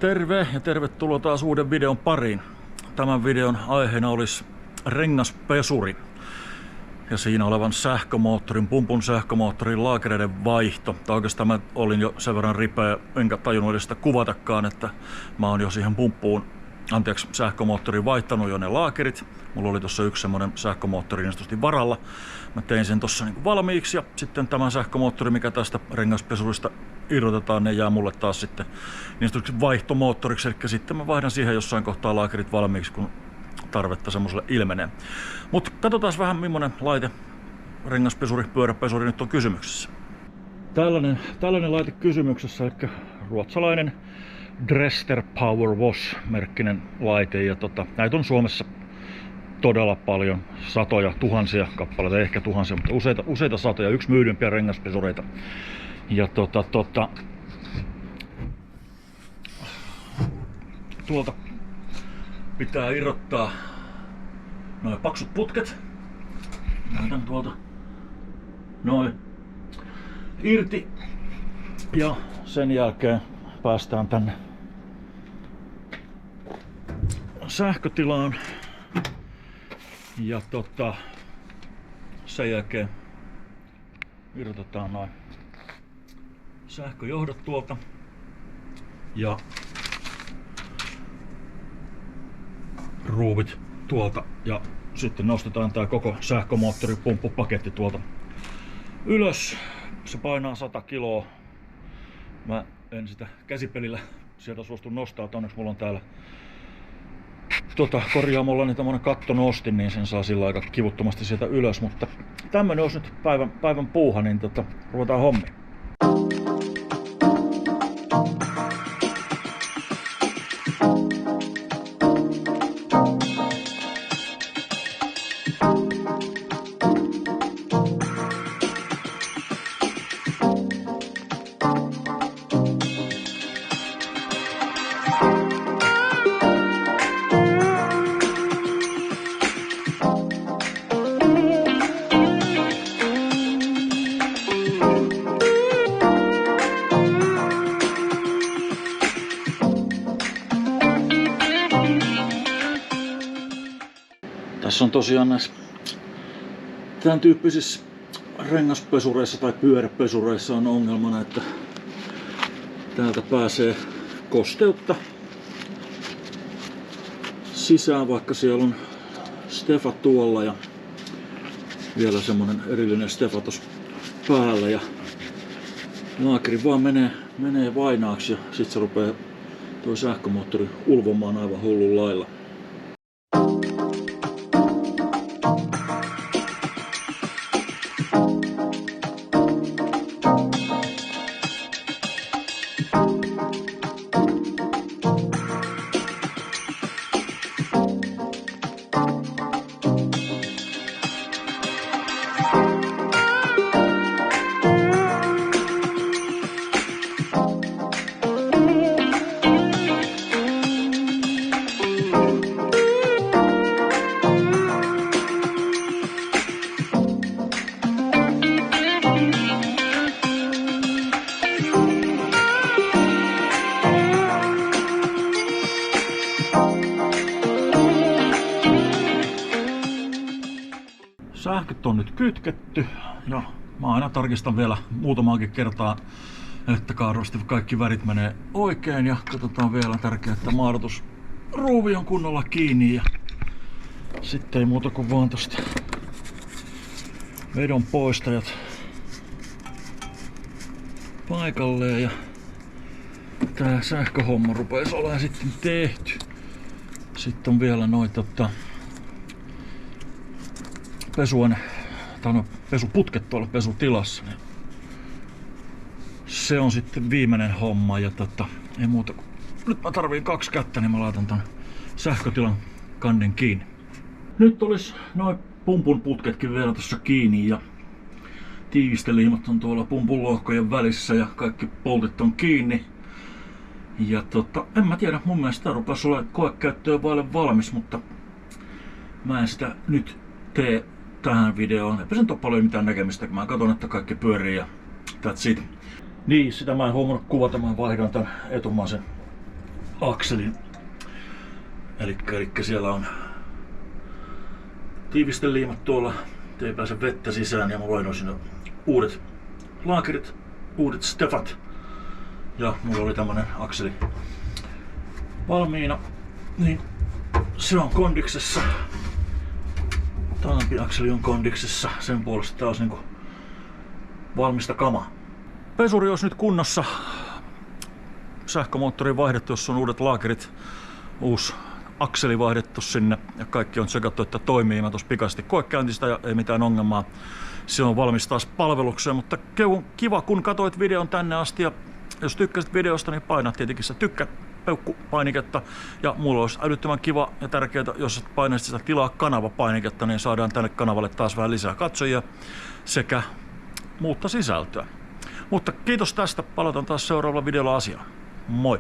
Terve ja tervetuloa taas uuden videon pariin. Tämän videon aiheena olisi rengaspesuri ja siinä olevan sähkömoottorin, pumpun sähkömoottorin laakereiden vaihto. Tai oikeastaan mä olin jo sen verran ripeä, enkä tajunnut edes sitä kuvatakaan, että mä oon jo siihen sähkömoottoriin vaihtanut jo ne laakerit. Mulla oli tossa yksi semmonen sähkömoottori niin varalla. Mä tein sen tossa niin valmiiksi ja sitten tämä sähkömoottori, mikä tästä rengaspesurista irrotetaan, ne jää mulle taas sitten niin vaihtomoottoriksi. Eli sitten mä vaihdan siihen jossain kohtaa laakerit valmiiksi, kun tarvetta semmoiselle ilmenee. Mutta katsotaan vähän millainen laite, rengaspesuri, pyöräpesuri nyt on kysymyksessä. Tällainen laite kysymyksessä, eli ruotsalainen Dresster Power Wash-merkkinen laite. Ja näitä on Suomessa todella paljon, satoja, tuhansia kappaleita, ehkä tuhansia, mutta useita satoja, yksi myydympiä rengaspesureita. Ja tuolta pitää irrottaa noin paksut putket. Näytän tuolta noin irti. Ja sen jälkeen päästään tänne sähkötilaan. Ja sen jälkeen irrotetaan noin sähköjohdot tuolta. Ja ruuvit tuolta ja sitten nostetaan tää koko sähkömoottoripumppupaketti tuolta ylös. Se painaa 100 kiloa. Mä en sitä käsipelillä sieltä suostu nostaa, onneksi mulla on täällä korjaamolla niin tämmönen kattonostin, niin sen saa sillä aika kivuttomasti sieltä ylös, mutta tämmönen olisi nyt päivän puuha, niin ruvetaan hommiin. Tässä on tosiaan näissä tämän tyyppisissä rengaspesureissa tai pyöräpesureissa on ongelmana, että täältä pääsee kosteutta sisään, vaikka siellä on Stefa tuolla ja vielä semmonen erillinen Stefa tossa päällä ja laakeri vaan menee vainaaksi ja sit se rupeaa tuo sähkömoottori ulvomaan aivan hullun lailla. Sähköt on nyt kytketty ja mä aina tarkistan vielä muutamaankin kertaa, että kaarvasti kaikki värit menee oikein ja katsotaan vielä tärkeää, että maadotusruuvi on kunnolla kiinni ja sitten ei muuta kuin vaan tosta vedon poistajat paikalleen ja tää sähköhomma rupeaa olemaan sitten tehty. Sitten on vielä noita pesuputket tuolla pesutilassa. Se on sitten viimeinen homma ja ei muuta kuin nyt mä tarviin 2 kättä, niin mä laitan ton sähkötilan kannen kiinni. Nyt olisi noin pumpun putketkin vielä tuossa kiinni ja tiivisteliimat on tuolla pumpun lohkojen välissä ja kaikki poltit on kiinni. Ja en mä tiedä, mun mielestä tää rupesi olemaan koekäyttöön vaille valmis, mutta mä en sitä nyt tee tähän videoon. Eipä sen ole paljon mitään näkemistä, kun mä katson, että kaikki pyörii ja that's it. Niin, sitä mä en huomannut kuvata, mä vaihdan tän etumaisen akselin. Elikkä siellä on tiivisteliimat tuolla, ei pääse vettä sisään, ja mä lainoin sinne uudet laakerit, uudet stefat. Ja mulla oli tämmönen akseli valmiina, niin se on kondiksessa. Tämänkin akseli on kondiksessa, sen puolesta taas niinku valmista kamaa. Pesuri olisi nyt kunnossa. Sähkömoottori vaihdettu, jos on uudet laakerit, uusi akseli vaihdettu sinne ja kaikki on tsekattu, että toimii. Mä tuossa pikaisesti koekäyntistä ja ei mitään ongelmaa. Se on valmis taas palvelukseen, mutta kiva kun katsoit videon tänne asti ja jos tykkäsit videosta, niin paina tietenkin se tykkä-peukku-painiketta. Ja mulla olisi älyttömän kiva ja tärkeää, jos painaisit sitä tilaa kanava-painiketta, niin saadaan tänne kanavalle taas vähän lisää katsojia sekä muutta sisältöä. Mutta kiitos tästä, palataan taas seuraavalla videolla asiaan. Moi!